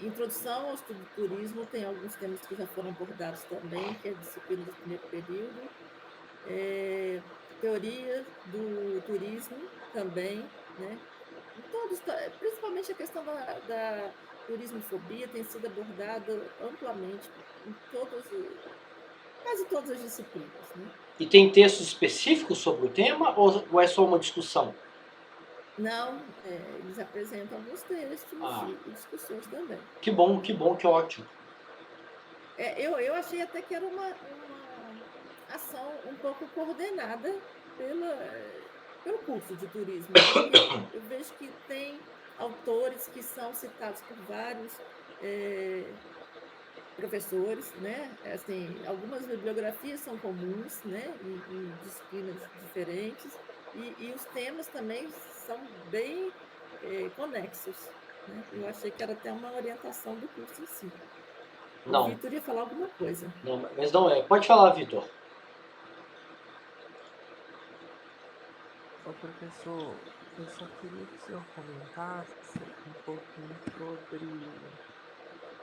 introdução ao estudo do turismo, tem alguns temas que já foram abordados também, que é a disciplina do primeiro período, teoria do turismo também, né? Em todos, principalmente a questão da turismofobia tem sido abordada amplamente em quase todas as disciplinas, né? E tem textos específicos sobre o tema ou é só uma discussão? Não, eles apresentam alguns textos Ah, e discussões também. que bom, que ótimo. Eu achei até que era uma ação um pouco coordenada pelo curso de turismo, porque eu vejo que tem autores que são citados por vários professores, né? Assim, algumas bibliografias são comuns, né? Em disciplinas diferentes, e os temas também são bem conexos, né? Eu achei que era até uma orientação do curso em si. O Não, Vitor ia falar alguma coisa. não, mas não é. Pode falar, Vitor. Ô professor, eu só queria que o senhor comentasse um pouquinho sobre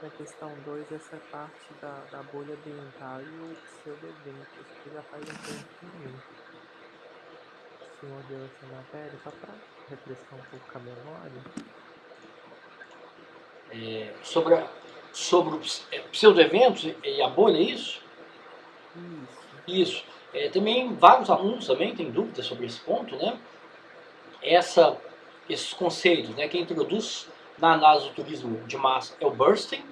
na questão 2 essa parte da bolha ambiental e o pseudo-eventos, que já faz um tempinho que o senhor deu essa matéria, só para refrescar um pouco a memória. Sobre os pseudo-eventos e a bolha, é isso? Isso. Isso. Também vários alunos também têm dúvidas sobre esse ponto, né? Essa, esses conceitos, né? Quem introduz na análise do turismo de massa é o Bernstein,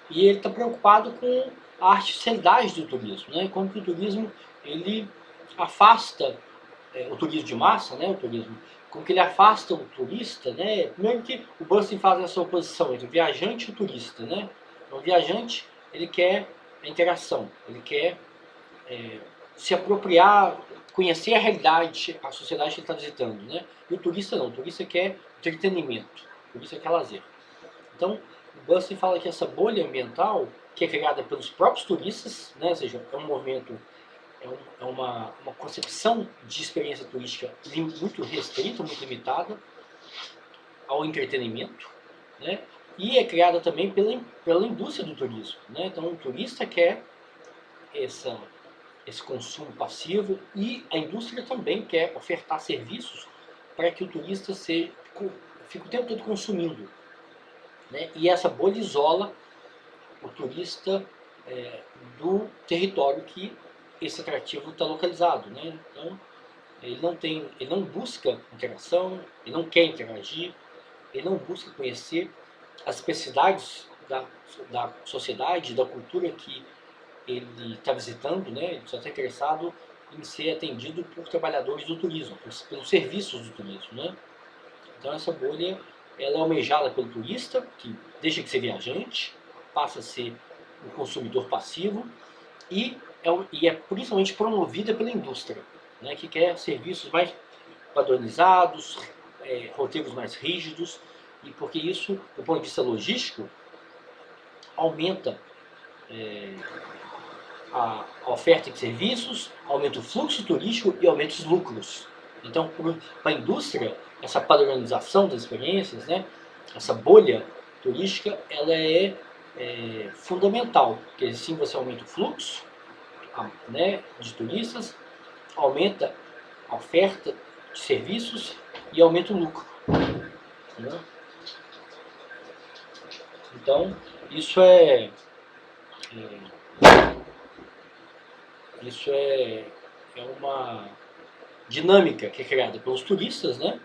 e ele está preocupado com a artificialidade do turismo, né? Como que o turismo ele afasta o turismo de massa, né? O turismo, como que ele afasta o turista, né? Primeiro que o Bernstein faz essa oposição entre o viajante e o turista, né? Então, o viajante ele quer a interação, ele quer se apropriar, conhecer a realidade, a sociedade que ele está visitando, né? E o turista não, o turista quer entretenimento, o turista quer lazer. Então, o Bernstein fala que essa bolha ambiental, que é criada pelos próprios turistas, né? Ou seja, é um movimento, uma concepção de experiência turística muito restrita, muito limitada ao entretenimento, né? E é criada também pela indústria do turismo, né? Então, o turista quer essa esse consumo passivo, e a indústria também quer ofertar serviços para que o turista fique o tempo todo consumindo, né? E essa bolha isola o turista do território que esse atrativo está localizado, né? Então ele não busca interação, ele não quer interagir, ele não busca conhecer as especificidades da sociedade, da cultura que ele está visitando, né? Ele só está interessado em ser atendido por trabalhadores do turismo, pelos serviços do turismo, né? Então essa bolha ela é almejada pelo turista, que deixa de ser viajante, passa a ser um consumidor passivo, e é principalmente promovida pela indústria, né? Que quer serviços mais padronizados, roteiros mais rígidos, e porque isso, do ponto de vista logístico, aumenta a oferta de serviços, aumenta o fluxo turístico e aumenta os lucros. Então, para a indústria, essa padronização das experiências, né, essa bolha turística, ela é fundamental, porque assim você aumenta o fluxo, né, de turistas, aumenta a oferta de serviços e aumenta o lucro. Né? Então, isso é, isso é uma dinâmica que é criada pelos turistas, né?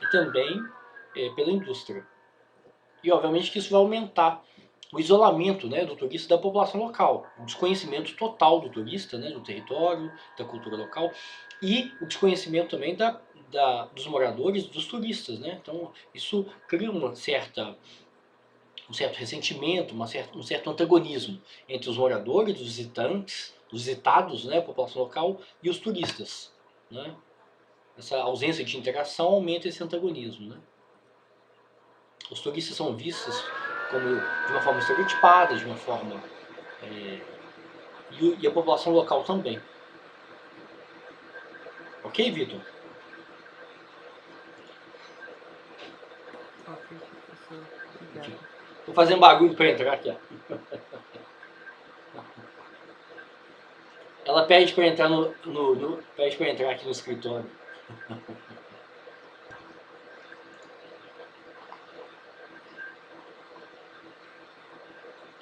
E também pela indústria. E obviamente que isso vai aumentar o isolamento, né, do turista da população local, o desconhecimento total do turista, né, do território, da cultura local, e o desconhecimento também dos moradores, dos turistas, né? Então isso cria um certo ressentimento, um certo antagonismo entre os moradores, os visitantes, os visitados, né, a população local, e os turistas, né? Essa ausência de interação aumenta esse antagonismo, né? Os turistas são vistos como de uma forma estereotipada, de uma forma e a população local também. Ok, Vitor? Ok, professor. Obrigado. Tô fazendo barulho para entrar aqui, ó. Ela pede para entrar pede para entrar aqui no escritório.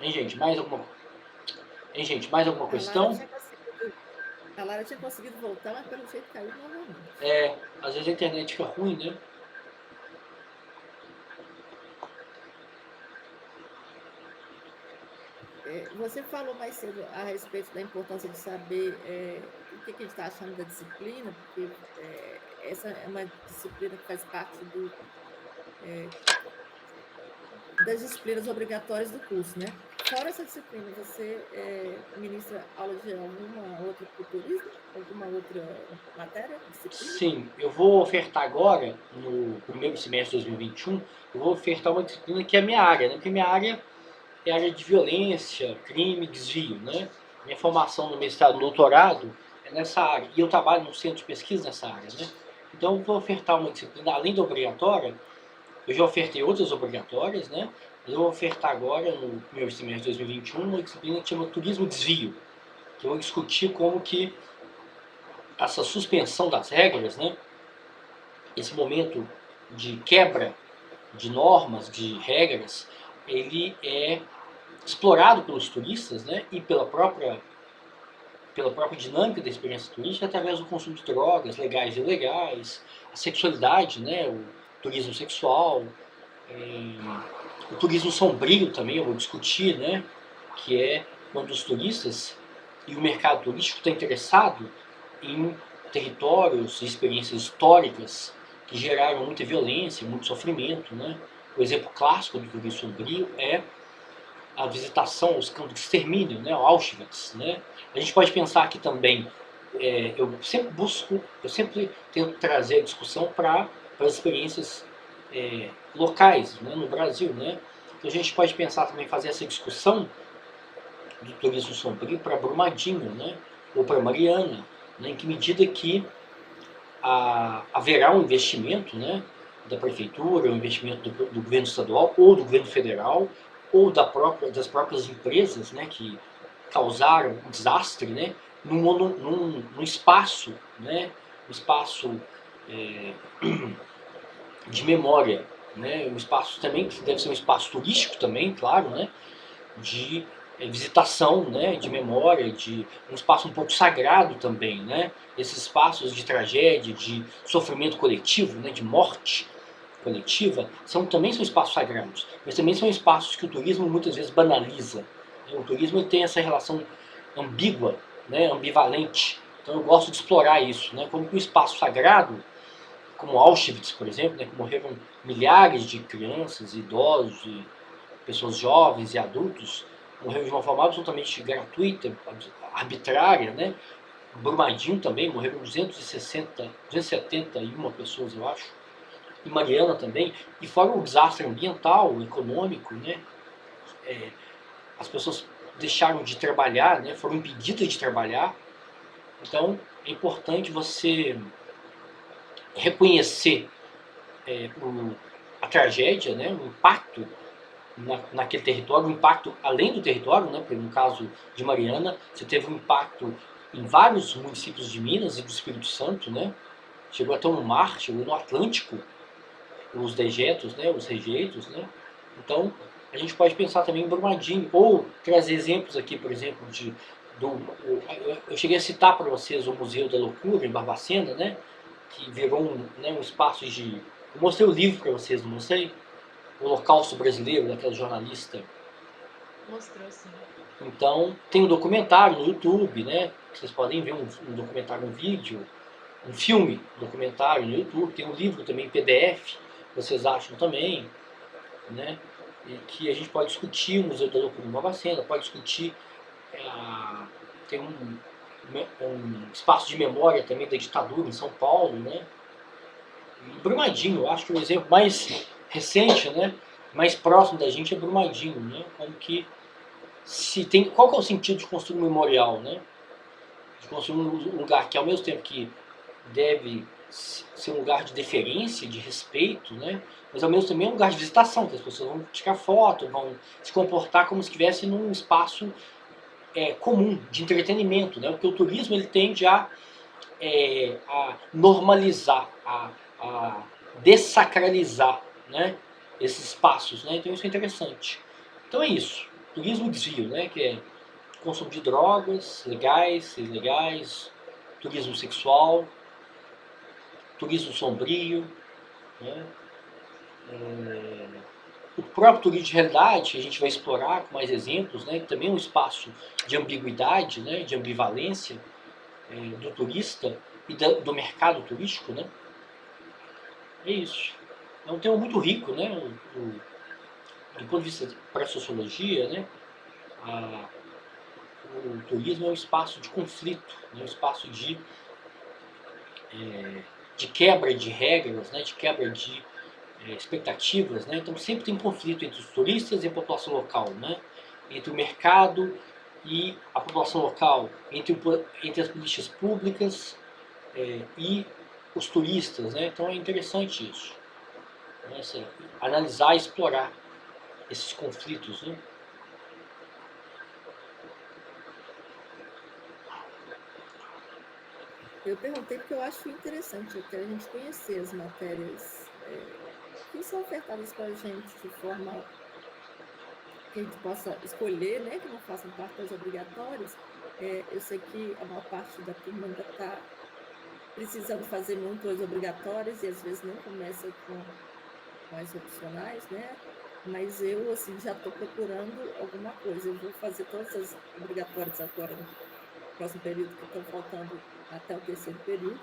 Hein, gente, mais alguma questão? A Lara tinha conseguido voltar, mas pelo jeito caiu novamente. Às vezes a internet fica ruim, né? Você falou mais cedo a respeito da importância de saber o que a gente está achando da disciplina, porque essa é uma disciplina que faz parte das disciplinas obrigatórias do curso, né? Fora essa disciplina, você ministra aula de alguma outra culturismo? Alguma outra matéria, disciplina? Sim, eu vou ofertar agora, no primeiro semestre de 2021, eu vou ofertar uma disciplina que é a minha área, né? Porque minha área é a área de violência, crime, desvio, né? Minha formação no mestrado, no doutorado, é nessa área. E eu trabalho num centro de pesquisa nessa área, né? Então eu vou ofertar uma disciplina, além da obrigatória, eu já ofertei outras obrigatórias, né? Mas eu vou ofertar agora, no primeiro semestre de 2021, uma disciplina que chama Turismo Desvio, que eu vou discutir como que essa suspensão das regras, né? Esse momento de quebra de normas, de regras, ele é explorado pelos turistas, né? E pela própria dinâmica da experiência turística através do consumo de drogas, legais e ilegais, a sexualidade, né? O turismo sexual, o turismo sombrio também eu vou discutir, né? Que é quando os turistas e o mercado turístico está interessado em territórios e experiências históricas que geraram muita violência, muito sofrimento, né? O exemplo clássico do turismo sombrio é a visitação aos campos de extermínio, né? O Auschwitz, né? A gente pode pensar aqui também, eu sempre tento trazer a discussão para as experiências locais, né? No Brasil, né? Então a gente pode pensar também fazer essa discussão do turismo sombrio para Brumadinho, né? Ou para Mariana, né? Em que medida que haverá um investimento, né, da prefeitura, um investimento do governo estadual ou do governo federal ou das próprias empresas, né, que causaram um desastre, né, num espaço, né, um espaço de memória, né, um espaço também que deve ser um espaço turístico também, claro, né, de visitação, né, de memória, de um espaço um pouco sagrado também, né, esses espaços de tragédia, de sofrimento coletivo, né, de morte coletiva, também são espaços sagrados, mas também são espaços que o turismo muitas vezes banaliza. O turismo tem essa relação ambígua, né, ambivalente, então eu gosto de explorar isso, né, como que um espaço sagrado, como Auschwitz, por exemplo, né, que morreram milhares de crianças, idosos, de pessoas jovens e adultos, morreram de uma forma absolutamente gratuita, arbitrária, né? Brumadinho também, morreram 271 pessoas, eu acho. E Mariana também. E fora o desastre ambiental, econômico, né? As pessoas deixaram de trabalhar, né? Foram impedidas de trabalhar. Então, é importante você reconhecer a tragédia, né? O impacto naquele território, um impacto além do território, né? Porque no caso de Mariana, você teve um impacto em vários municípios de Minas e do Espírito Santo, né? Chegou até no mar, chegou no Atlântico, os dejetos, né? Os rejeitos, né? Então, a gente pode pensar também em Brumadinho, ou trazer exemplos aqui, por exemplo, eu cheguei a citar para vocês o Museu da Loucura, em Barbacena, né? Que virou um espaço de... Eu mostrei o livro para vocês, não mostrei? O Holocausto Brasileiro, daquela jornalista. Mostrou, sim. Então, tem um documentário no YouTube, né? Vocês podem ver um documentário, um vídeo, um filme documentário no YouTube. Tem um livro também, PDF, vocês acham também, né? E que a gente pode discutir o Museu da Loucura em Barbacena, pode discutir... tem um espaço de memória também da ditadura em São Paulo, né? E Brumadinho, eu acho que o exemplo mais recente, né, mais próximo da gente é Brumadinho, né, como que qual que é o sentido de construir um memorial, né, de construir um lugar que ao mesmo tempo que deve ser um lugar de deferência, de respeito, né? Mas ao mesmo tempo é um lugar de visitação, que as pessoas vão tirar foto, vão se comportar como se estivessem num espaço comum, de entretenimento, né? Porque o turismo ele tende a normalizar, a dessacralizar, né, esses espaços, né? Então isso é interessante. Então é isso. Turismo desvio, né, que é consumo de drogas, legais, ilegais, turismo sexual, turismo sombrio, né? O próprio turismo de realidade, que a gente vai explorar com mais exemplos, né, que também é um espaço de ambiguidade, né, de ambivalência do turista e do mercado turístico, né? É isso. É um tema muito rico, né? Do ponto de vista para a sociologia, né? O turismo é um espaço de conflito, né? Um espaço de quebra de regras, né? De quebra de expectativas, né? Então sempre tem conflito entre os turistas e a população local, né? Entre o mercado e a população local, entre as políticas públicas e os turistas, né? Então é interessante isso, né? Analisar e explorar esses conflitos, né? Eu perguntei porque eu acho interessante até a gente conhecer as matérias que são ofertadas para a gente de forma que a gente possa escolher, né, que não façam parte das obrigatórias. Eu sei que a maior parte da turma ainda está precisando fazer muito as obrigatórias e às vezes nem começa com as opcionais, né? Mas eu, assim, já estou procurando alguma coisa. Eu vou fazer todas as obrigatórias agora no próximo período, que estão faltando até o terceiro período.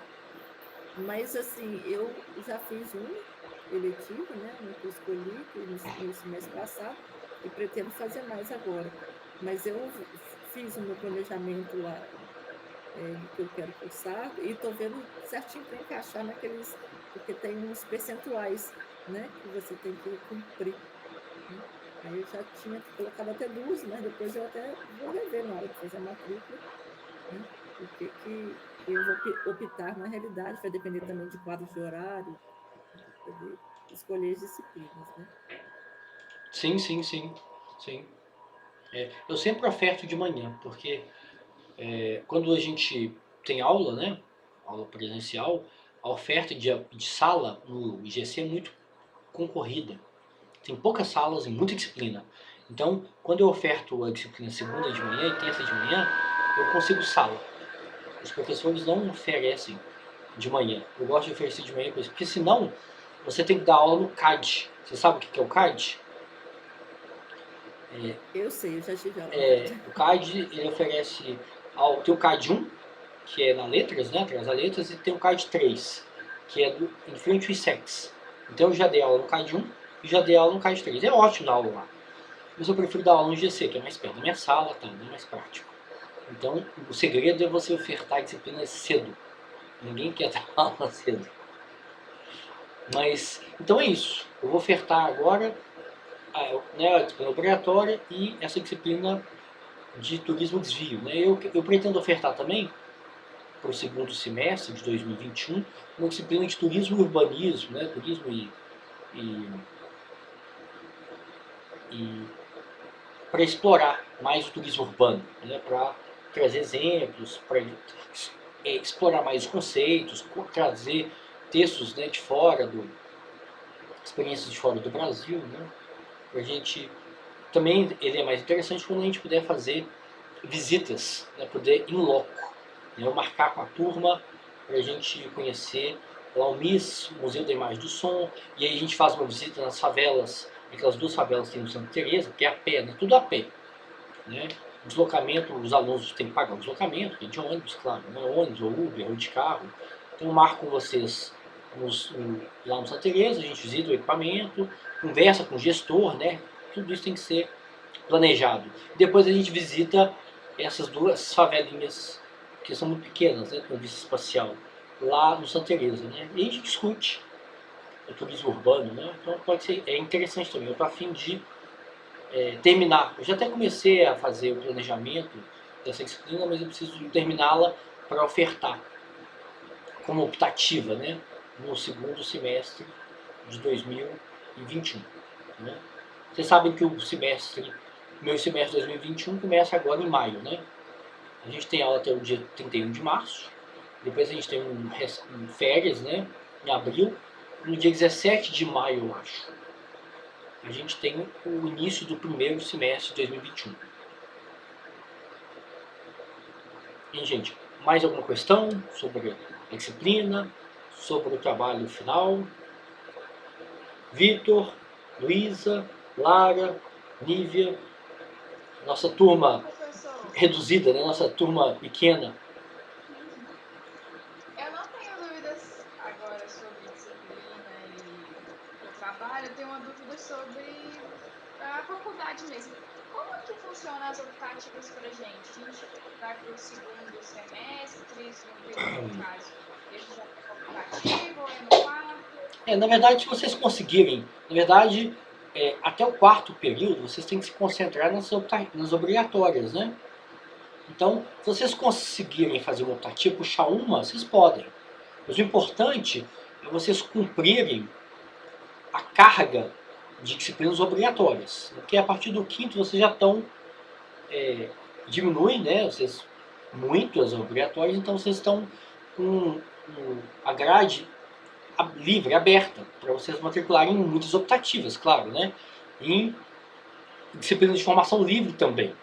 Mas, assim, eu já fiz uma eletiva, né? Uma que eu escolhi no semestre passado e pretendo fazer mais agora. Mas eu fiz o meu planejamento lá do que eu quero cursar e estou vendo certinho para encaixar naqueles, porque tem uns percentuais, né, que você tem que cumprir, né? Aí eu já tinha colocado até 2, mas depois eu até vou rever na hora de fazer a matrícula, né, o que eu vou optar na realidade, vai depender também de quadros de horário, poder escolher as disciplinas, né? Sim, sim, sim, sim. Eu sempre oferto de manhã, porque quando a gente tem aula, né, aula presencial, a oferta de sala no IGC é muito concorrida. Tem poucas salas e muita disciplina. Então, quando eu oferto a disciplina segunda de manhã e terça de manhã, eu consigo sala. Os professores não oferecem de manhã. Eu gosto de oferecer de manhã, porque senão você tem que dar aula no CAD. Você sabe o que é o CAD? Eu sei, eu já tive aula no CAD. O CAD, ele oferece tem o CAD 1, que é na letras, né, atrás das letras, e tem o CAD 3, que é em frente ao ISEX. Então eu já dei aula no CAD 1 e já dei aula no CAD 3. É ótimo dar aula lá. Mas eu prefiro dar aula no GC, que é mais perto da minha sala, tá, é mais prático. Então o segredo é você ofertar a disciplina cedo. Ninguém quer dar aula cedo. Mas, então é isso. Eu vou ofertar agora a disciplina obrigatória e essa disciplina de turismo desvio, né? Eu pretendo ofertar também, para o segundo semestre de 2021, uma disciplina de turismo e urbanismo, né? Turismo e para explorar mais o turismo urbano, né? Para trazer exemplos, para explorar mais os conceitos, trazer textos, né, de fora experiências de fora do Brasil, né? Para a gente também ele é mais interessante quando a gente puder fazer visitas, né, poder ir em loco, né, eu marcar com a turma para a gente conhecer lá o MIS, o Museu da Imagem do Som, e aí a gente faz uma visita nas favelas, aquelas 2 favelas que tem no Santa Teresa, que é a pé, né, tudo a pé, né? O deslocamento, os alunos têm que pagar o deslocamento, de ônibus, claro, né, ônibus ou Uber ou de carro. Então eu marco com vocês lá no Santa Teresa, a gente visita o equipamento, conversa com o gestor, né? Tudo isso tem que ser planejado. Depois a gente visita essas 2 favelinhas que são muito pequenas, né, com vista espacial, lá no Santa Teresa, né? E a gente discute o turismo urbano, né? Então pode ser interessante também. Eu estou a fim de terminar. Eu já até comecei a fazer o planejamento dessa disciplina, mas eu preciso terminá-la para ofertar como optativa, né, no segundo semestre de 2021. Né? Vocês sabem que o meu semestre de 2021 começa agora em maio. Né? A gente tem aula até o dia 31 de março, depois a gente tem férias, né, em abril, no dia 17 de maio, eu acho. A gente tem o início do primeiro semestre de 2021. E, gente, mais alguma questão sobre a disciplina, sobre o trabalho final? Vitor, Luísa, Lara, Nívia, nossa turma Professor, reduzida, né? Nossa turma pequena. eu não tenho dúvidas agora sobre disciplina e trabalho, eu tenho uma dúvida sobre a faculdade mesmo. Como que funciona as optativas para a gente? A gente vai para o segundo semestre, segundo período no caso, esse já é optativo ou é no quarto? Na verdade, se vocês conseguirem, até o quarto período, vocês têm que se concentrar nas obrigatórias, né? Então, se vocês conseguirem fazer uma optativa, puxar uma, vocês podem. Mas o importante é vocês cumprirem a carga de disciplinas obrigatórias. Porque a partir do quinto vocês já estão... diminuem, né? Muito as obrigatórias, então vocês estão com a grade livre, aberta, para vocês matricularem em muitas optativas, claro, né? Em disciplinas de formação livre também.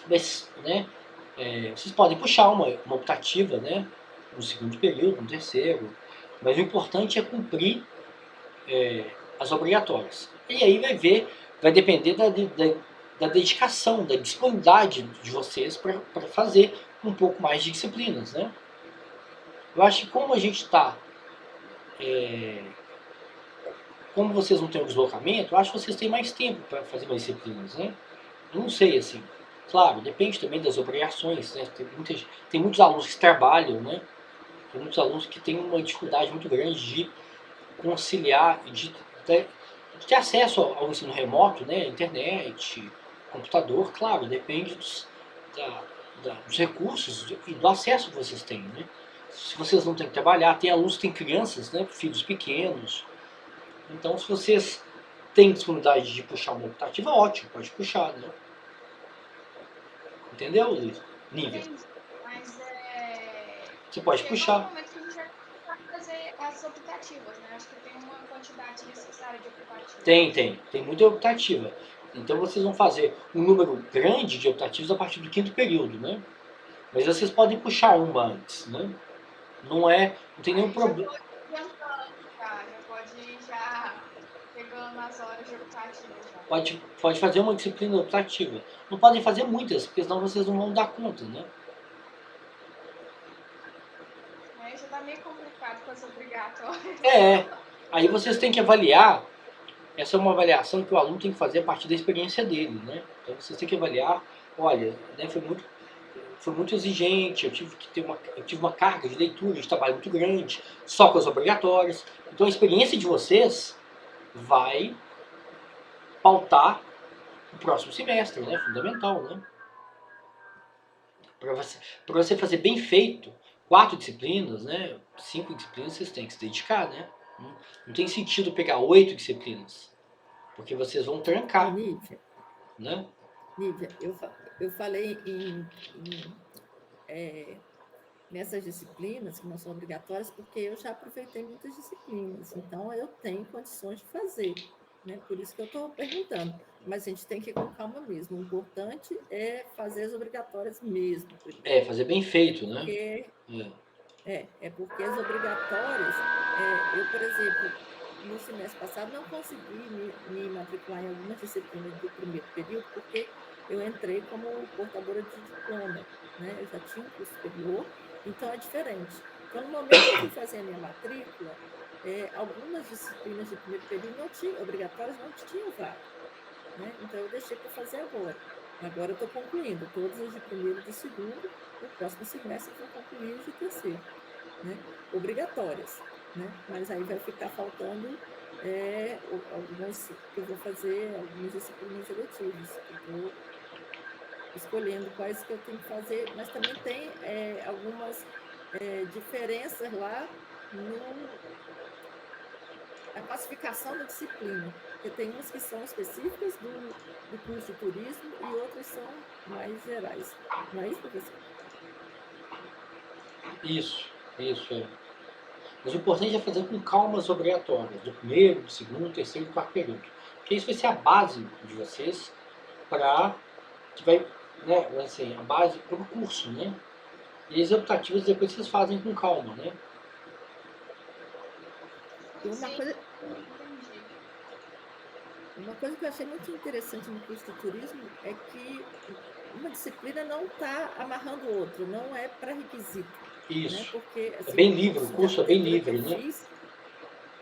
Mas, né, vocês podem puxar uma optativa, né, no segundo período, no terceiro, mas o importante é cumprir as obrigatórias. E aí vai depender da dedicação, da disponibilidade de vocês para fazer um pouco mais de disciplinas, né? Eu acho que como a gente está... como vocês não têm o deslocamento, eu acho que vocês têm mais tempo para fazer mais disciplinas, né? Eu não sei, assim. Claro, depende também das obrigações, né? Tem muitos alunos que trabalham, né? Tem muitos alunos que têm uma dificuldade muito grande de conciliar, de ter acesso ao ensino remoto, né? Internet, computador, claro, depende dos recursos e do acesso que vocês têm, né? Se vocês não têm que trabalhar, tem alunos que têm crianças, né? Filhos pequenos. Então, se vocês têm disponibilidade de puxar uma optativa, ótimo, pode puxar, né? Entendeu, Luiz? Nível. Entendi, mas Você pode chega um puxar. momento que a gente vai começar a fazer as optativas, né? Acho que tem uma quantidade necessária de optativas. Tem muita optativa. Então vocês vão fazer um número grande de optativas a partir do quinto período, né? Mas vocês podem puxar uma antes, né? Não tem nenhum Aí problema. já pode ir já pegando as horas de optativa já. Pode fazer uma disciplina optativa. Não podem fazer muitas, porque senão vocês não vão dar conta, né? Aí já tá meio complicado com as obrigatórias. Aí vocês têm que avaliar. Essa é uma avaliação que o aluno tem que fazer a partir da experiência dele, né? Então vocês têm que avaliar, olha, né, foi muito exigente, eu tive uma carga de leitura, de trabalho muito grande, só com as obrigatórias. Então a experiência de vocês vai pautar o próximo semestre, né? Fundamental, né? Para você fazer bem feito, 4 disciplinas, né? 5 disciplinas, vocês têm que se dedicar, né? Não tem sentido pegar 8 disciplinas, porque vocês vão trancar, Nívia, né? eu falei nessas disciplinas que não são obrigatórias, porque eu já aproveitei muitas disciplinas, então eu tenho condições de fazer, né? Por isso que eu estou perguntando. Mas a gente tem que ir com calma mesmo. O importante é fazer as obrigatórias mesmo. Fazer bem feito, Porque, né? porque as obrigatórias, eu, por exemplo, no semestre passado não consegui me matricular em algumas disciplinas do primeiro período, porque eu entrei como portadora de diploma, né? Eu já tinha um curso superior, então é diferente. Então, no momento que eu fui fazer a minha matrícula, algumas disciplinas de primeiro período obrigatórias não tinham vaga, né? Então, eu deixei para fazer agora. Agora eu estou concluindo todas as de primeiro e de segundo, no próximo semestre eu vou concluir as de terceiro, né? Obrigatórias, né? Mas aí vai ficar faltando algumas que eu vou fazer, algumas disciplinas eletivas, eu vou escolhendo quais que eu tenho que fazer, mas também tem algumas diferenças lá na classificação da disciplina. Porque tem umas que são específicas do curso de turismo e outras são mais gerais. Não é isso, professor? Isso, é. Mas o importante é fazer com calma as obrigatórias, do primeiro, do segundo, terceiro e quarto período. Porque isso vai ser a base de vocês para que vai, né, assim, a base para o curso, né? E as optativas depois vocês fazem com calma, né? E uma Sim, coisa, entendi. uma coisa que eu achei muito interessante no curso de turismo é que uma disciplina não está amarrando outra, não é pré-requisito. Né? Isso. Porque, É assim, bem livre, o da curso é bem arquitetura que livre, eu né? fiz,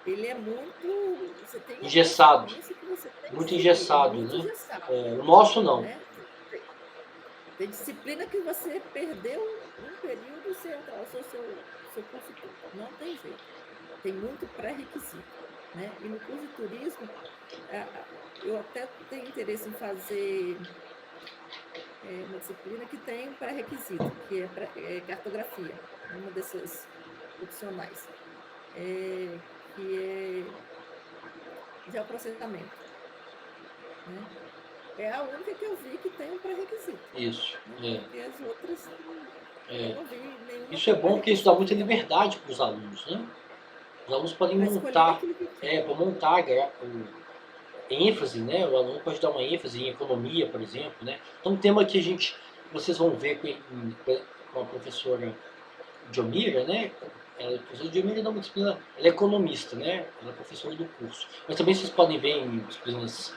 ele é muito. Você tem aquela Engessado. sequência que você tem que Muito seguir. engessado, Muito né? engessado. O nosso não. Né? Tem disciplina que você perdeu um período e você atrasou seu curso todo. Não tem jeito. Tem muito pré-requisito. Né? E no curso de turismo, eu até tenho interesse em fazer uma disciplina que tem um pré-requisito, que é cartografia, uma dessas opcionais, que é geoprocessamento. Né? É a única que eu vi que tem um pré-requisito. Isso. Né? Porque as outras eu não vi nenhuma. Isso é bom porque isso dá muita liberdade para os alunos, né? Os alunos podem para escolher montar, aquilo que quer. para montar ênfase, né? O aluno pode dar uma ênfase em economia, por exemplo, né? Então, um tema que vocês vão ver com a professora Diomira, né? A professora Diomira dá uma disciplina, ela é economista, né? Ela é professora do curso. Mas também vocês podem ver em disciplinas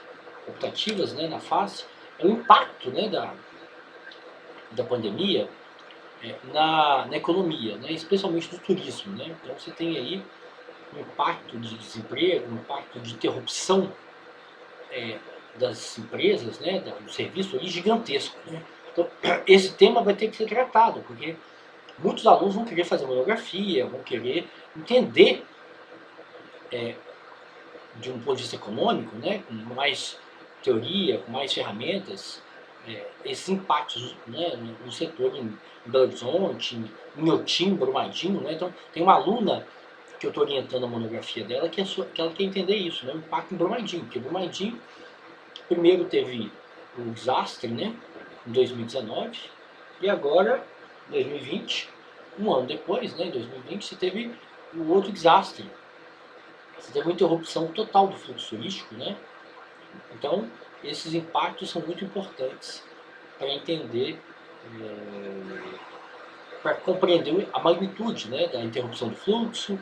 optativas, né? Na face, é o impacto, né? Da pandemia na economia, né? Especialmente do turismo, né? Então, você tem aí um impacto de desemprego, um impacto de interrupção das empresas, né, do serviço ali gigantesco. Né? Então, esse tema vai ter que ser tratado, porque muitos alunos vão querer fazer monografia, vão querer entender de um ponto de vista econômico, né, com mais teoria, com mais ferramentas, esses impactos, né, no setor em Belo Horizonte, em Inhotim, Brumadinho. Né? Então, tem uma aluna que eu estou orientando a monografia dela que ela quer entender isso, né, o impacto em Brumadinho, porque Brumadinho primeiro teve o desastre, né, em 2019, e agora, em 2020, um ano depois, né, em 2020, se teve o outro desastre. Você teve uma interrupção total do fluxo turístico, né? Então, esses impactos são muito importantes para entender, para compreender a magnitude, né, da interrupção do fluxo,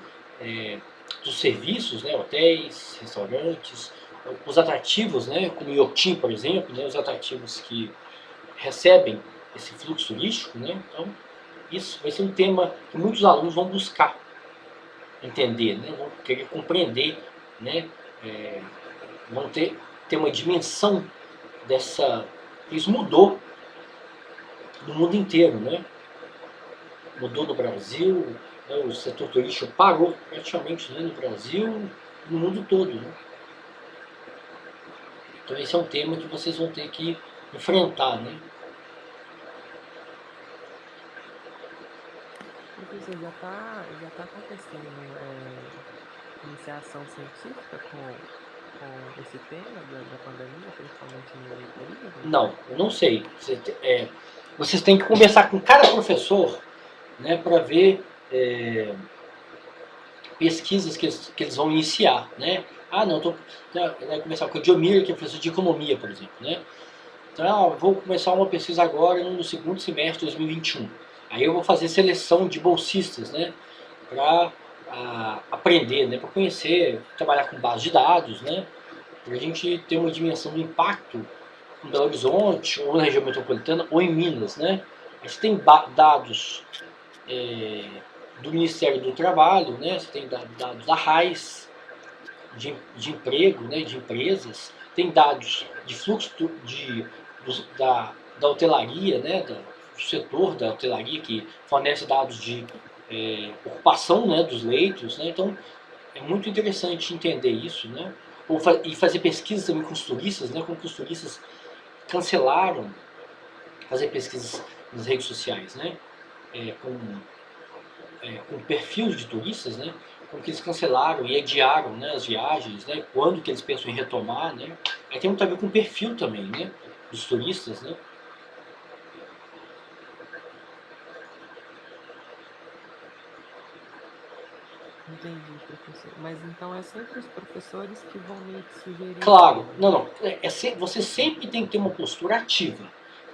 dos serviços, né, hotéis, restaurantes, os atrativos, né, como o Inhotim, por exemplo, né, os atrativos que recebem esse fluxo turístico. Né? Então, isso vai ser um tema que muitos alunos vão buscar entender, né, vão querer compreender, né, vão ter uma dimensão dessa. Isso mudou no mundo inteiro, né? Mudou no Brasil, né, o setor turístico parou praticamente, né, no Brasil, no mundo todo. Né? Então esse é um tema que vocês vão ter que enfrentar, né? Professor, já tá acontecendo iniciação científica com esse tema da pandemia, principalmente no turismo? Não, eu não sei. Vocês têm que conversar com cada professor, né, para ver pesquisas que eles vão iniciar, né? Ah, não, vai começar com a Diomir, que é professor de economia, por exemplo, né? Então, vou começar uma pesquisa agora no segundo semestre de 2021. Aí eu vou fazer seleção de bolsistas, né? Para aprender, né? Para conhecer, trabalhar com base de dados, né? Para a gente ter uma dimensão do impacto em Belo Horizonte, ou na região metropolitana, ou em Minas, né? A gente tem dados do Ministério do Trabalho, né? Você tem dados da RAIS, de emprego, né? De empresas, tem dados de fluxo da hotelaria, né? Do setor da hotelaria, que fornece dados de ocupação, né? Dos leitos, né? Então, é muito interessante entender isso, né? E fazer pesquisas também com os turistas, né? Como que os turistas cancelaram fazer pesquisas nas redes sociais, né? Com com o perfil de turistas, né? Como que eles cancelaram e adiaram, né, as viagens, né? Quando que eles pensam em retomar, né? Aí tem muito a ver com o perfil também, né? Dos turistas, né? Entendi, professor. Mas então é sempre os professores que vão meio que sugerir o Claro, tema. não. Você sempre tem que ter uma postura ativa,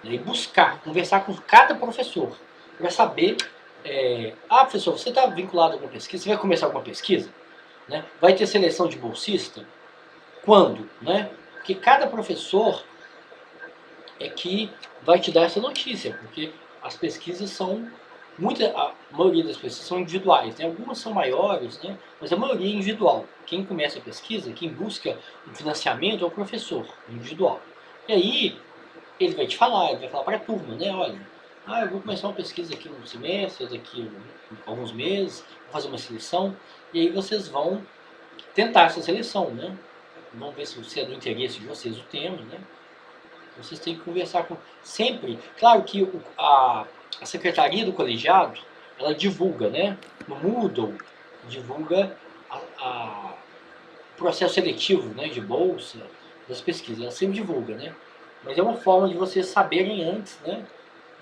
né, e buscar, conversar com cada professor para saber, professor, você está vinculado a alguma pesquisa? Você vai começar alguma pesquisa? Né? Vai ter seleção de bolsista? Quando? Né? Porque cada professor é que vai te dar essa notícia, porque as pesquisas são, a maioria das pesquisas são individuais, né? Algumas são maiores, né? Mas a maioria é individual. Quem começa a pesquisa, quem busca o financiamento é o professor individual. E aí ele vai te falar, ele vai falar para a turma, né? Olha, eu vou começar uma pesquisa aqui no semestre, daqui a alguns meses, vou fazer uma seleção, e aí vocês vão tentar essa seleção, né? Vamos ver se é do interesse de vocês o tema, né? Vocês têm que conversar com... Sempre, claro que a secretaria do colegiado, ela divulga, né? No Moodle, divulga o processo seletivo, né? De bolsa, das pesquisas. Ela sempre divulga, né? Mas é uma forma de vocês saberem antes, né?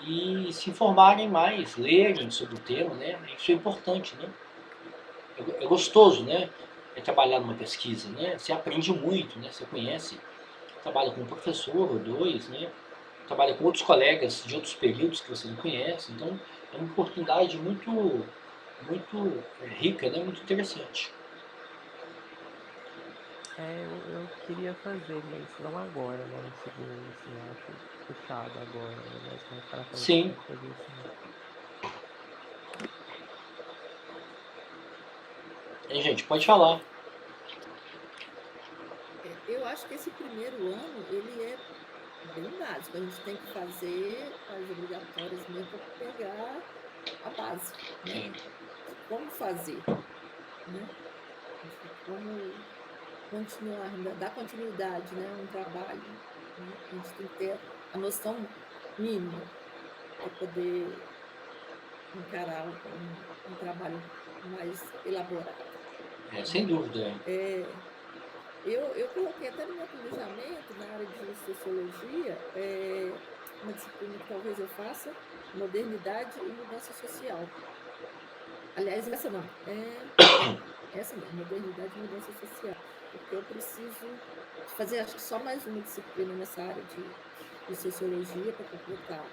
E se informarem mais, lerem sobre o tema, né? Isso é importante, né? É gostoso, né? É trabalhar numa pesquisa, né? Você aprende muito, né? Você conhece, trabalha com um professor ou dois, né? Trabalha com outros colegas de outros períodos que você não conhece. Então, é uma oportunidade muito rica, né? Muito interessante. Eu queria fazer, mas não agora, né? No segundo, assim, eu acho puxado agora, né? Mas mais pra frente eu Sim. quero fazer sim. Gente, pode falar. Eu acho que esse primeiro ano, ele é bem básico. A gente tem que fazer as obrigatórias mesmo para pegar a base, né? Como fazer, né? Como continuar, dar continuidade, né? Um trabalho, né? A gente tem que ter a noção mínima para poder encarar um trabalho mais elaborado. Sem dúvida. Eu coloquei até no meu planejamento, na área de sociologia, uma disciplina que talvez eu faça, modernidade e mudança social. Aliás, essa não, essa mesmo, modernidade e mudança social, porque eu preciso fazer, acho que só mais uma disciplina nessa área de sociologia para completar,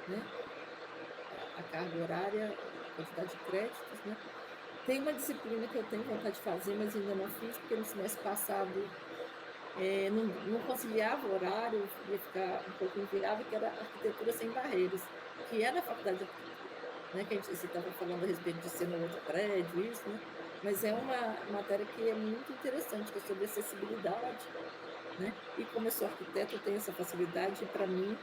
né, a carga horária, a quantidade de créditos, né. Tem uma disciplina que eu tenho vontade de fazer, mas ainda não fiz, porque no semestre passado não conciliava o horário, ia ficar um pouco inviável, que era arquitetura sem barreiras, que é na faculdade de arquitetura, né? Que você estava falando a respeito de ser no outro prédio, isso, né? Mas é uma matéria que é muito interessante, que é sobre acessibilidade, né? E como eu sou arquiteta, eu tenho essa facilidade, e para mim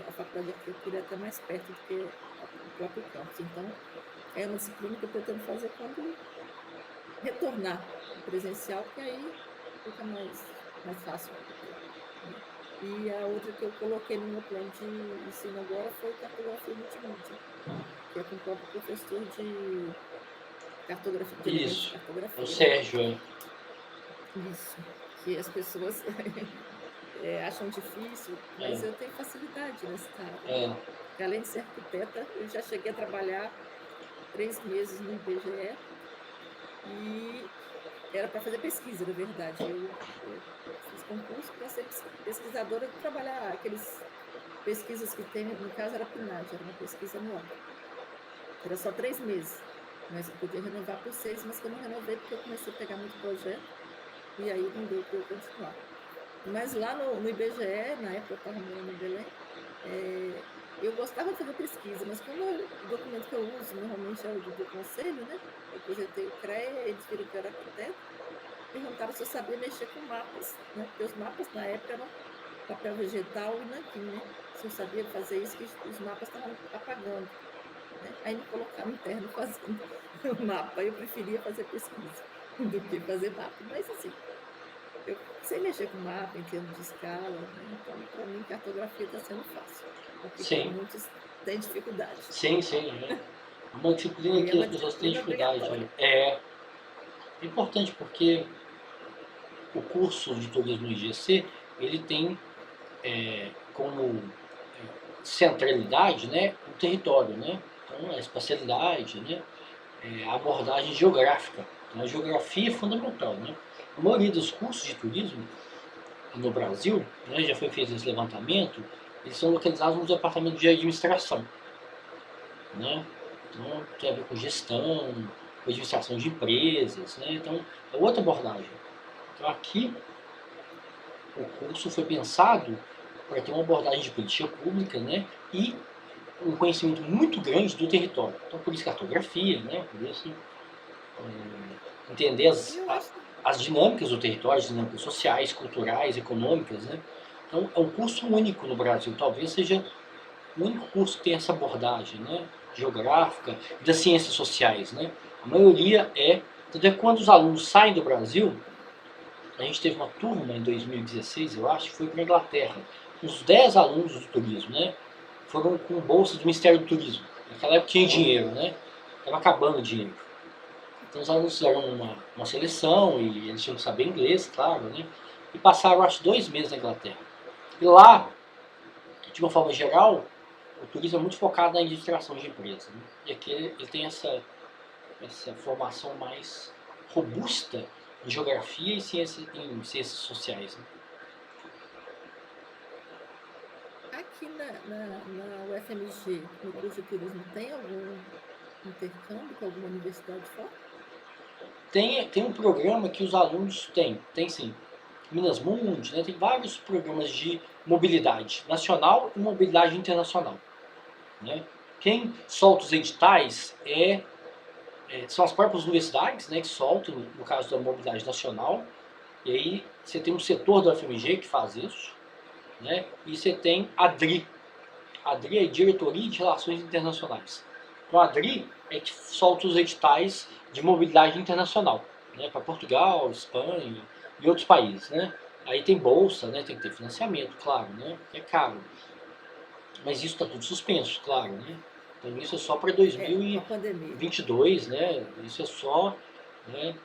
a faculdade de arquitetura é até mais perto do que o próprio campus. Então, é uma disciplina que eu pretendo fazer quando retornar ao presencial, porque aí fica mais fácil. Né? E a outra que eu coloquei no meu plano de ensino agora foi cartografia multimídia, que é com o próprio professor de cartografia, de elementos de Isso. cartografia. O Sérgio, hein? Isso. Que as pessoas acham difícil, mas eu tenho facilidade nessa área. Porque, além de ser arquiteta, eu já cheguei a trabalhar 3 meses no IBGE e era para fazer pesquisa, na verdade. Eu fiz concurso para ser pesquisadora, de trabalhar aqueles pesquisas que tem, no caso era PNAD, era uma pesquisa anual. Era só 3 meses, mas eu podia renovar por 6, mas que eu não renovei porque eu comecei a pegar muito projeto e aí não deu para eu continuar. Mas lá no IBGE, na época eu estava morando em Belém, eu gostava de fazer pesquisa, mas como o documento que eu uso normalmente é o do conselho, né? Eu apresentei o CREA, eles viram que eu era arquiteta, perguntaram se eu sabia mexer com mapas, né? Porque os mapas na época eram papel vegetal e nanquim, né? Se eu sabia fazer isso, que os mapas estavam apagando, né? Aí me colocaram interno fazendo o mapa, eu preferia fazer pesquisa do que fazer mapa, mas assim, eu sei mexer com mapa em termos de escala, né? Então para mim cartografia está sendo fácil, porque para muitos tem dificuldade. Sim, sim. Uma disciplina E é que as uma pessoas têm disciplina dificuldade. obrigatória. É importante porque o curso de turismo no IGC, ele tem como centralidade, né, o território, né? Então, a espacialidade, né, a abordagem geográfica. Então, a geografia é fundamental, né? A maioria dos cursos de turismo no Brasil, né, já foi feito esse levantamento, eles são localizados no departamento de administração, né? Então, tem a ver com gestão, com administração de empresas, né? Então, é outra abordagem. Então, aqui, o curso foi pensado para ter uma abordagem de política pública, né? E um conhecimento muito grande do território. Então, por isso cartografia, né? Por isso entender E eu acho as dinâmicas do território, as dinâmicas sociais, culturais, econômicas, né? Então, é um curso único no Brasil. Talvez seja o único curso que tem essa abordagem, né? Geográfica e das ciências sociais, né? A maioria é... Tanto é que quando os alunos saem do Brasil, a gente teve uma turma em 2016, eu acho, que foi para a Inglaterra. Uns 10 alunos do turismo, né? Foram com bolsa do Ministério do Turismo. Naquela época tinha dinheiro, né? Estava acabando o dinheiro. Então os alunos fizeram uma seleção e eles tinham que saber inglês, claro, né? E passaram, acho, 2 meses na Inglaterra. E lá, de uma forma geral, o turismo é muito focado na administração de empresas, né? E aqui ele tem essa formação mais robusta em geografia e em ciências sociais, né? aqui na UFMG, no curso de turismo, tem algum intercâmbio com alguma universidade fora? Tem um programa que os alunos tem sim. Minas Mundi, né? Tem vários programas de mobilidade nacional e mobilidade internacional, né? Quem solta os editais são as próprias universidades, né, que soltam, no caso da mobilidade nacional, e aí você tem um setor da UFMG que faz isso, né, e você tem a DRI. A DRI é Diretoria de Relações Internacionais. Então a DRI é que solta os editais de mobilidade internacional, né, para Portugal, Espanha e outros países, né. Aí tem bolsa, né, tem que ter financiamento, claro, né, é caro. Mas isso está tudo suspenso, claro, né. Então isso é só para Com a pandemia. 2022, né, isso é só, né.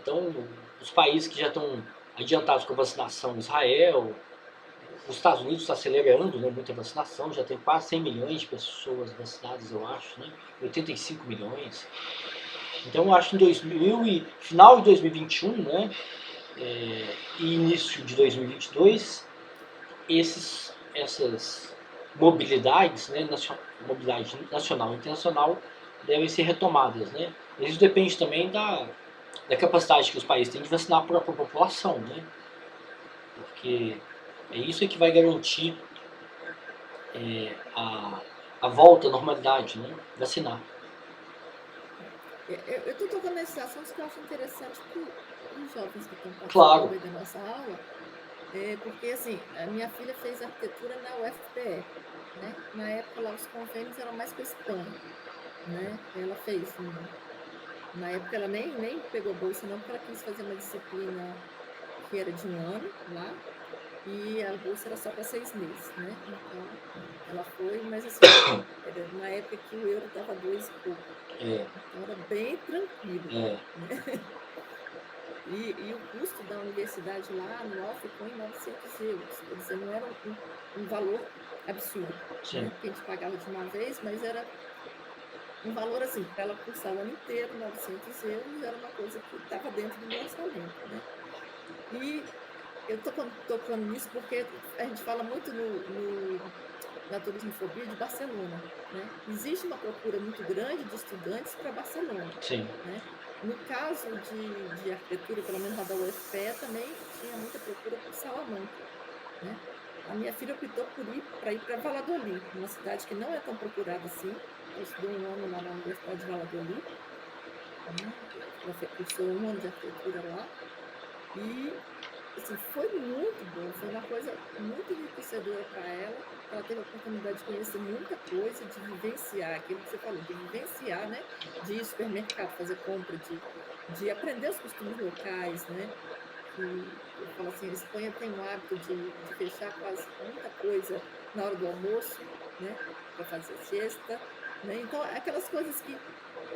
Então, os países que já estão adiantados com a vacinação, Israel, os Estados Unidos está acelerando, né, muita vacinação, já tem quase 100 milhões de pessoas vacinadas, eu acho, né, 85 milhões. Então, eu acho que final de 2021, né, e início de 2022, essas mobilidades, né, mobilidade nacional e internacional, devem ser retomadas, né. Isso depende também da capacidade que os países têm de vacinar a própria população, né? Porque é isso que vai garantir a volta à normalidade, né? Vacinar. Eu estou tocando nesses assuntos que eu acho interessante para os jovens que estão Claro. participando da nossa aula, porque assim, a minha filha fez arquitetura na UFPE, né? Na época lá os convênios eram mais com a Espanha, né? Ela fez na época ela nem pegou bolsa não, porque ela quis fazer uma disciplina que era de 1 ano lá, e a bolsa era só para 6 meses, né? Então ela foi, mas assim, era na época que o euro estava 2 e pouco. Então era bem tranquilo, né? E o custo da universidade lá anual ficou em 900 euros, quer dizer, não era um valor absurdo, né? Que a gente pagava de uma vez, mas era um valor assim, para ela cursar o ano inteiro, 900 euros, era uma coisa que estava dentro do meu orçamento, né? E eu estou tocando nisso porque a gente fala muito na turismofobia de Barcelona, né? Existe uma procura muito grande de estudantes para Barcelona, Sim. né? No caso de arquitetura, pelo menos lá da UFPE, também tinha muita procura por Salamanca, né? A minha filha optou para ir para Valladolid, uma cidade que não é tão procurada assim. Ela estudou 1 ano lá na Universidade de Valladolid, né? Ela cursou 1 ano de arquitetura lá e assim, foi muito bom, foi uma coisa muito enriquecedora para ela. Ela teve a oportunidade de conhecer muita coisa, de vivenciar, aquilo que você falou, de vivenciar, né? De ir ao supermercado, fazer compra, de aprender os costumes locais, né? Que eu falo assim, a Espanha tem um hábito de fechar quase muita coisa na hora do almoço, né? Para fazer siesta. né? Então, aquelas coisas que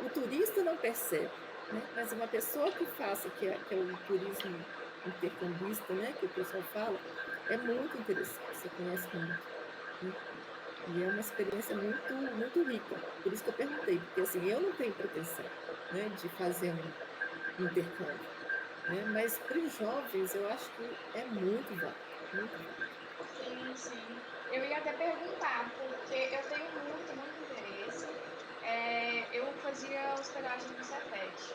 o turista não percebe, né? Mas uma pessoa que faça, que é o turismo intercambista, né? Que o pessoal fala, é muito interessante, você conhece muito, né? E é uma experiência muito, muito rica. Por isso que eu perguntei, porque assim, eu não tenho pretensão, né, de fazer um intercâmbio, né? Mas para os jovens eu acho que é muito válido, muito válido. Sim, sim. Eu ia até perguntar, porque eu tenho muito, muito interesse. Eu fazia hospedagem no Cefet.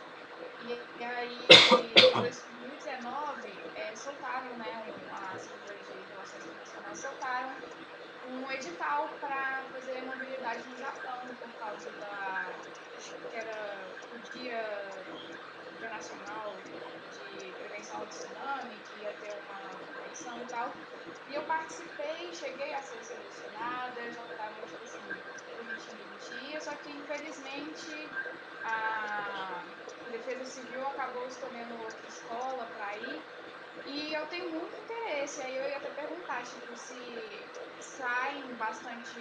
E aí, em 2019, soltaram, né, a Secretaria de Relações Internacionais soltaram um edital para fazer mobilidade no Japão, por causa acho que era o Dia Internacional de Prevenção ao Tsunami, que ia ter uma convenção e tal. E eu participei, cheguei a ser selecionada, já estava, tipo assim, bonitinho, bonitinha, só que infelizmente a Defesa Civil acabou escolhendo outra escola para ir. E eu tenho muito interesse, aí eu ia até perguntar, tipo, se saem bastante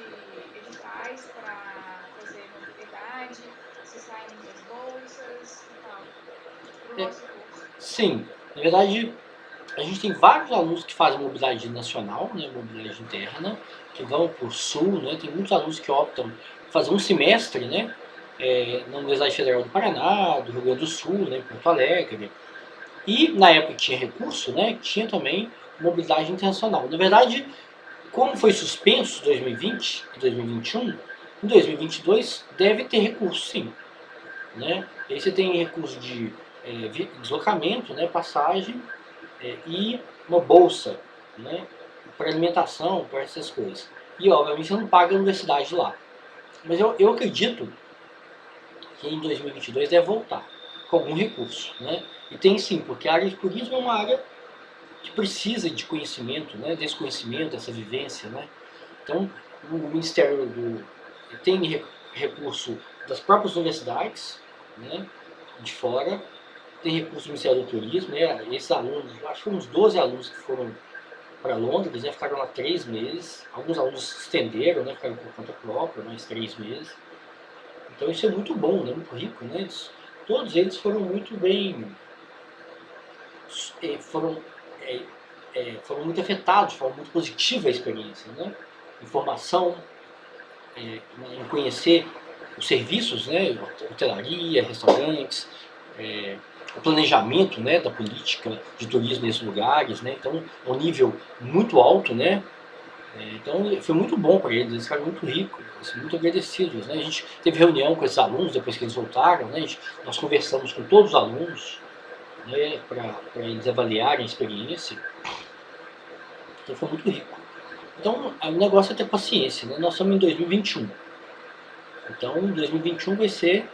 editais para fazer mobilidade, se saem muitas bolsas e tal, para o É, nosso curso. sim, na verdade, a gente tem vários alunos que fazem mobilidade nacional, né, mobilidade interna, que vão para o sul, né, tem muitos alunos que optam por fazer um semestre, né, na Universidade Federal do Paraná, do Rio Grande do Sul, né, em Porto Alegre. E na época que tinha recurso, né, tinha também mobilidade internacional. Na verdade, como foi suspenso 2020 e 2021, em 2022 deve ter recurso sim, né? E aí você tem recurso de deslocamento, né, passagem e uma bolsa, né, para alimentação, para essas coisas. E obviamente você não paga a universidade lá. Mas eu acredito que em 2022 deve voltar com algum recurso, né? E tem sim, porque a área de turismo é uma área que precisa de conhecimento, né, desse conhecimento, dessa vivência, né? Então, o Ministério tem recurso das próprias universidades, né, de fora, tem recurso do Ministério do Turismo, né, esses alunos, acho que foram uns 12 alunos que foram para Londres, né, ficaram lá 3 meses, alguns alunos se estenderam, né, ficaram por conta própria, mais 3 meses. Então isso é muito bom, né, muito rico, né, todos eles foram muito bem, foram, é, foram muito afetados, de forma muito positiva a experiência, né, informação, em conhecer os serviços, né, hotelaria, restaurantes, o planejamento, né, da política de turismo nesses lugares, né, então é um nível muito alto, né, então foi muito bom para eles ficaram muito ricos, assim, muito agradecidos, né, a gente teve reunião com esses alunos depois que eles voltaram, né, nós conversamos com todos os alunos, né, para eles avaliarem a experiência, então foi muito rico. Então o negócio é ter paciência, né, nós estamos em 2021. Então, 2021 vai ser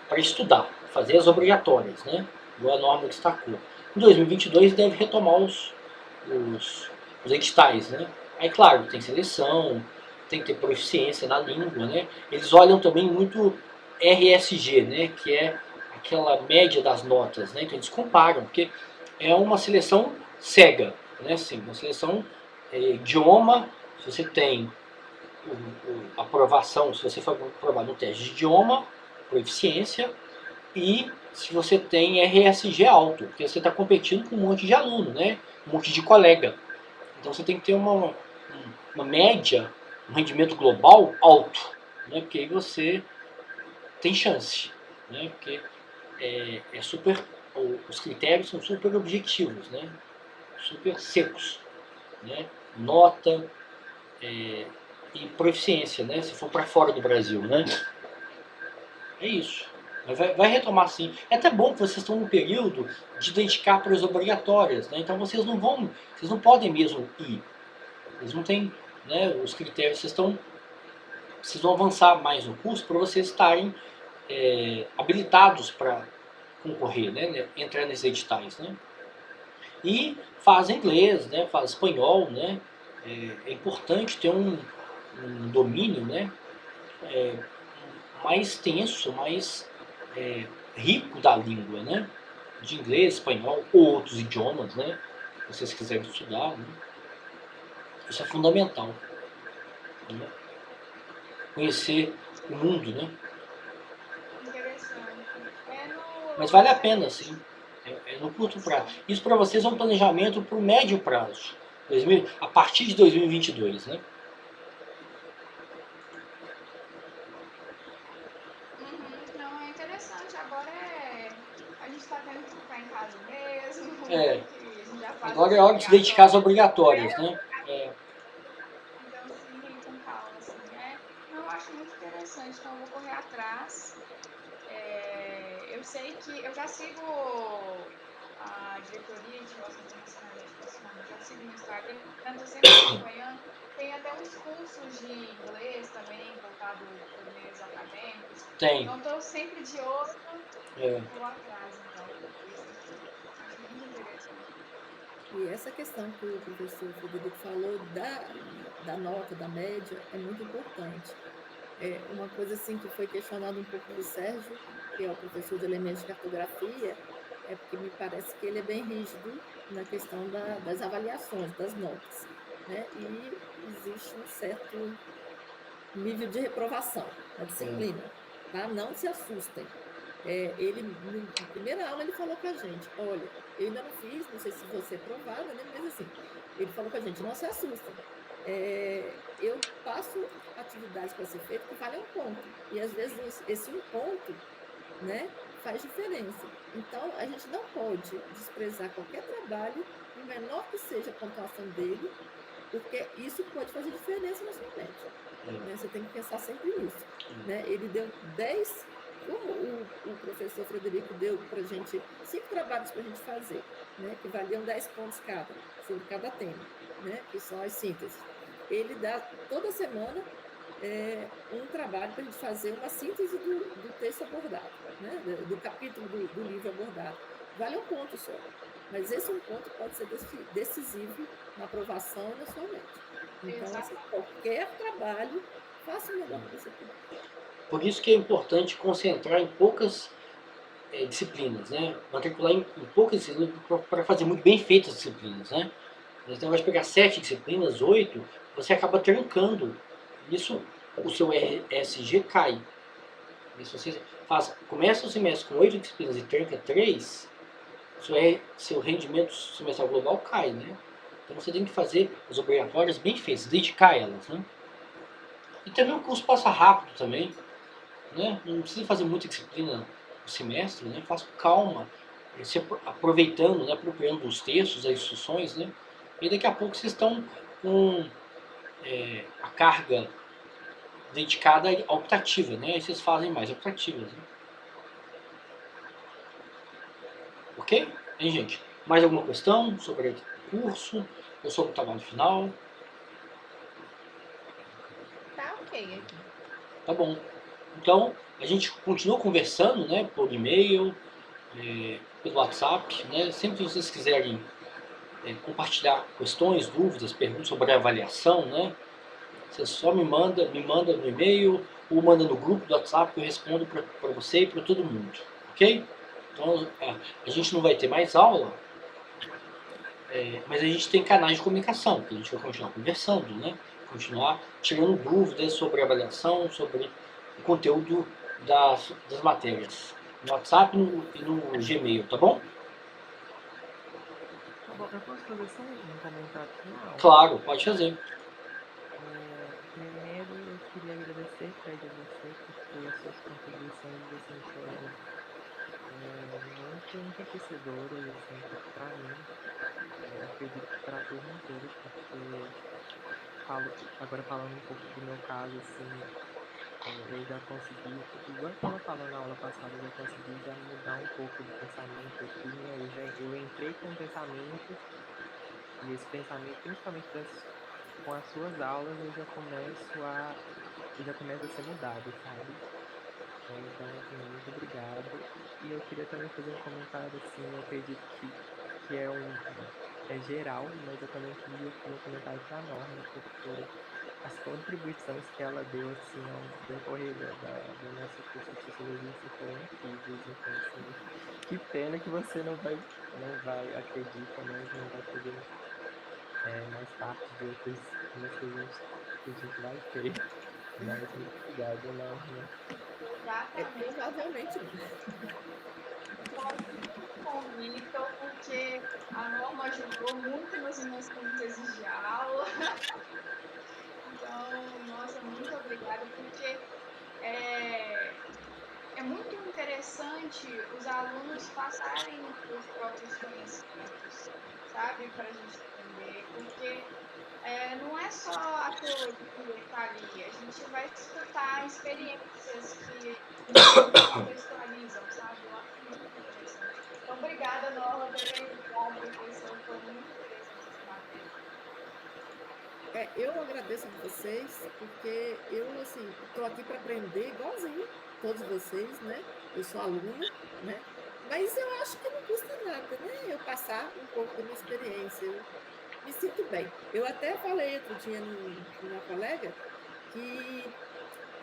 para estudar, fazer as obrigatórias, né? Igual a norma destacou. Em 2022 deve retomar os editais, né? Aí, claro, tem seleção, tem que ter proficiência na língua, né? Eles olham também muito RSG, né? Que é aquela média das notas, né? Então eles comparam, porque é uma seleção cega, né? Assim, uma seleção idioma, se você tem aprovação, se você for aprovado no teste de idioma, proficiência, e se você tem RSG alto, porque você está competindo com um monte de aluno, né? Um monte de colega. Então você tem que ter uma média, um rendimento global alto, né? Porque aí você tem chance, né? Porque super, os critérios são super objetivos, né? Super secos, né? Nota, e proficiência, né? Se for para fora do Brasil, né? É isso. Vai retomar sim. É até bom que vocês estão num período de dedicar para as obrigatórias, né? Então vocês não podem mesmo ir. Eles não têm, né, os critérios. Vocês vão avançar mais no curso para vocês estarem habilitados para concorrer, né? Entrar nesses editais, né? E faz inglês, né? Faz espanhol, né? É importante ter um domínio, né? Mais extenso, mais rico da língua, né? De inglês, espanhol ou outros idiomas, né? Se vocês quiserem estudar, né? Isso é fundamental, né? conhecer o mundo, né? Interessante. Mas vale a pena, sim. É no curto prazo. Isso para vocês é um planejamento para o médio prazo. A partir de 2022, né? Não, é interessante. Agora a gente está tendo que ficar em casa mesmo, É. que a gente já faz Agora as é hora de se dedicar às obrigatórias. obrigatórias, né? É. Então, assim, ir com calma, assim, Não, eu acho muito interessante, então eu vou correr atrás. Eu sei que eu já sigo a diretoria de relações internacionais da educação, já sigo no Instagram, estou sempre acompanhando. Tem até uns cursos de inglês também, voltado para meios acadêmicos. Tem. Então, estou sempre de olho, É. vou atrás, então, isso aqui. Acho muito interessante. E essa questão que o professor Frederico falou da nota, da média, é muito importante. Uma coisa assim que foi questionado um pouco do Sérgio, que é o professor de elementos de cartografia, é porque me parece que ele é bem rígido na questão das avaliações, das notas, né? E existe um certo nível de reprovação na disciplina, tá? Não se assustem. Ele, na primeira aula, ele falou com a gente, olha, eu ainda não fiz, não sei se você é provada, né? Mas assim, ele falou com a gente, não se assustem. Eu passo atividades para ser feita que valem um ponto. E às vezes esse um ponto, né, faz diferença. Então, a gente não pode desprezar qualquer trabalho, por menor que seja a pontuação dele, porque isso pode fazer diferença na sua média. Né? Você tem que pensar sempre nisso. Né? Ele deu 10, como o professor Frederico deu para a gente 5 trabalhos para a gente fazer, né? Que valiam 10 pontos cada, sobre cada tema, né? Que são as sínteses. Ele dá toda semana um trabalho para a gente fazer uma síntese do texto abordado, né? Do capítulo do livro abordado. Vale um ponto só. Mas esse um ponto pode ser decisivo na aprovação e na sua média. Então, assim, qualquer trabalho, faça o melhor que você puder. Por isso que é importante concentrar em poucas disciplinas, né? Matricular em poucas disciplinas para fazer muito bem feitas as disciplinas, né? Então, vai pegar 7 disciplinas, 8, você acaba trancando. Isso, o seu ESG cai. E se você começa o semestre com 8 disciplinas e tranca 3, seu rendimento semestral global cai, né? Então você tem que fazer as obrigatórias bem feitas, dedicar elas, né? E também o curso passa rápido também, né? Não precisa fazer muita disciplina no semestre, né? Faz com calma, se aproveitando, né? Apropriando os textos, as instruções, né? E daqui a pouco vocês estão com a carga dedicada à optativa, né? Aí vocês fazem mais optativas, né? Ok? Hein, gente? Mais alguma questão sobre o curso ou sobre o trabalho final? Tá ok aqui. Tá bom. Então, a gente continua conversando, né? Por e-mail, pelo WhatsApp, né? Sempre que vocês quiserem compartilhar questões, dúvidas, perguntas sobre a avaliação, né? Você só me manda no e-mail ou manda no grupo do WhatsApp que eu respondo para você e para todo mundo, ok? Então, a gente não vai ter mais aula, mas a gente tem canais de comunicação, que a gente vai continuar conversando, né? Continuar tirando dúvidas sobre a avaliação, sobre o conteúdo das matérias, no WhatsApp e no Gmail, tá bom? Tá bom, eu posso fazer só um comentário final? Claro, pode fazer. Primeiro, eu queria agradecer, Fred, a você, porque as suas contribuições assim, foram muito enriquecedoras assim, para mim, acredito que para a turma toda, porque agora falando um pouco do meu caso, assim, eu já consegui, igual eu estava falando na aula passada, eu já consegui já mudar um pouco do pensamento aqui, né? Eu entrei com pensamentos, e esse pensamento, principalmente com as suas aulas, eu já começo a ser mudado, sabe? Então, assim, muito obrigado. E eu queria também fazer um comentário, assim, eu acredito que é geral, mas eu também queria fazer um comentário para a Norma, porque as contribuições que ela deu, assim, ao decorrer do nosso curso de Sociologia, assim, foram incríveis. Então, assim, que pena que você não vai, acredita, né, não vai fazer mais parte de outras turmas que a gente vai ter. Mais obrigado, Norma. Exatamente. Provavelmente não. Com o Vitor, porque a Norma ajudou muito nas minhas sínteses de aula. Então, nossa, muito obrigada, porque é muito interessante os alunos passarem os próprios conhecimentos, sabe, para a gente aprender, porque não é só a teoria que está ali, a gente vai escutar experiências que nos contextualizam, sabe? Eu acho muito interessante. Então, obrigada, Norma, também obrigada, professor, foi muito interessante essa matéria. Eu agradeço a vocês, porque eu, assim, estou aqui para aprender igualzinho todos vocês, né? Eu sou aluna, né? Mas eu acho que não custa nada, né? Eu passar um pouco da minha experiência. Eu me sinto bem. Eu até falei outro dia com uma colega que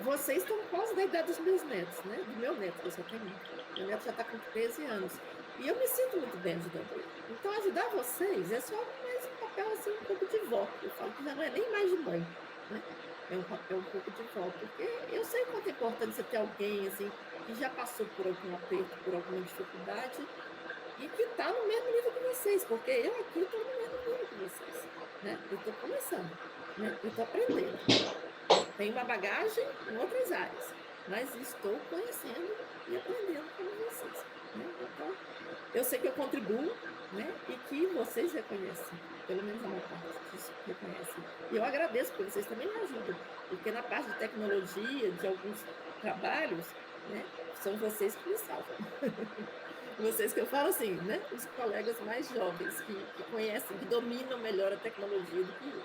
vocês estão quase da idade dos meus netos, né? Do meu neto, que eu só tenho um. Meu neto já está com 13 anos. E eu me sinto muito bem ajudando ele. Então, ajudar vocês é só mais um papel, assim, um pouco de vó. Eu falo que já não é nem mais de mãe, né? É um papel um pouco de vó, porque eu sei quanto é importante você ter alguém, assim, que já passou por algum aperto, por alguma dificuldade, e que está no mesmo nível que vocês, porque eu aqui estou no mesmo nível que vocês, né? Eu estou começando, né? Eu estou aprendendo. Tenho uma bagagem em outras áreas, mas estou conhecendo e aprendendo como vocês, né? Então, eu sei que eu contribuo, né? E que vocês reconhecem, pelo menos a maior parte disso reconhece. E eu agradeço, porque vocês também me ajudam, porque na parte de tecnologia, de alguns trabalhos, né? São vocês que me salvam. Vocês que eu falo assim, né? Os colegas mais jovens que conhecem, que dominam melhor a tecnologia do que eu.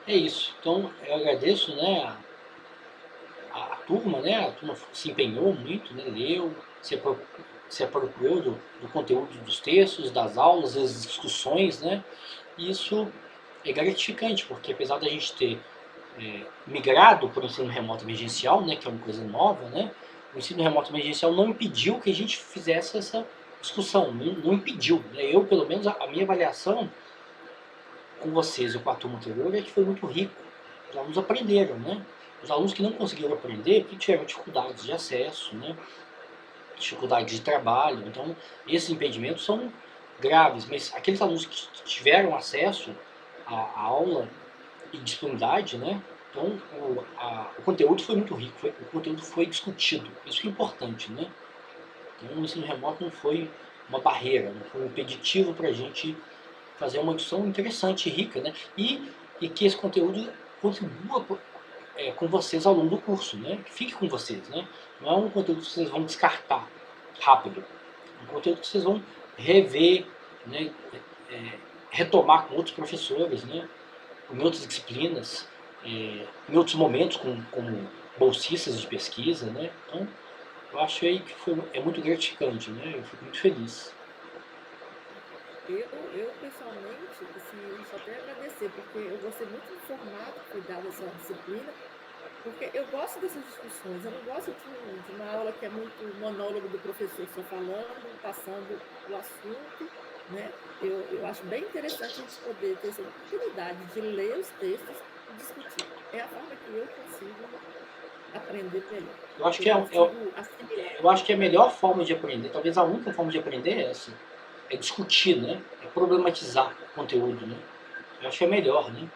É isso. Então, eu agradeço, né, a turma, né? A turma se empenhou muito, né? Leu, se apropriou do conteúdo dos textos, das aulas, das discussões, né? E isso é gratificante, porque apesar da gente ter migrado para o ensino remoto emergencial, né? Que é uma coisa nova, né? O ensino remoto emergencial não impediu que a gente fizesse essa discussão, não impediu. Né? Eu, pelo menos, a minha avaliação com vocês e com a turma anterior é que foi muito rico. Os alunos aprenderam, né? Os alunos que não conseguiram aprender, porque tiveram dificuldades de acesso, né? Dificuldades de trabalho. Então, esses impedimentos são graves, mas aqueles alunos que tiveram acesso à aula e disponibilidade, né? Então, o conteúdo foi muito rico, o conteúdo foi discutido. Isso que é importante, né? Então, o ensino remoto não foi uma barreira, não foi um impeditivo para a gente fazer uma discussão interessante e rica, né? E que esse conteúdo contribua com vocês ao longo do curso, né? Que fique com vocês, né? Não é um conteúdo que vocês vão descartar rápido. É um conteúdo que vocês vão rever, né? Retomar com outros professores, né? Em outras disciplinas, em outros momentos, como bolsistas de pesquisa, né? Então, eu acho aí que é muito gratificante, né? Eu fico muito feliz. Eu pessoalmente, assim, eu só tenho a agradecer, porque eu gostei muito do formato que foi dado essa disciplina, porque eu gosto dessas discussões, eu não gosto de uma aula que é muito monólogo do professor só falando, passando o assunto, né? Eu acho bem interessante a gente poder ter essa oportunidade de ler os textos e discutir. É a forma que eu consigo aprender melhor, Eu acho que que eu consigo assimilar. eu acho que a melhor forma de aprender, talvez a única forma de aprender é essa, é discutir, né? É problematizar o conteúdo, né? Eu acho que é melhor, né?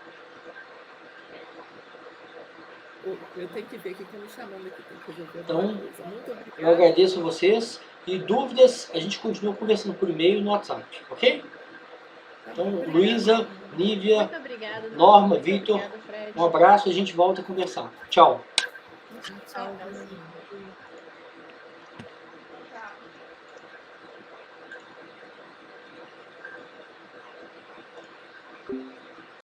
Eu tenho que ver aqui que estão me chamando aqui, tem que resolver alguma Então, coisa. Muito eu obrigada. agradeço a vocês e dúvidas a gente continua conversando por e-mail e no WhatsApp, ok? Tá Então, bom, obrigada. Luísa, Nívia, Muito obrigada, Norma. Norma, Muito Vitor, obrigada, um Fred. abraço e a gente volta a conversar. Tchau. Tchau, Tchauzinho. gente. Tchau.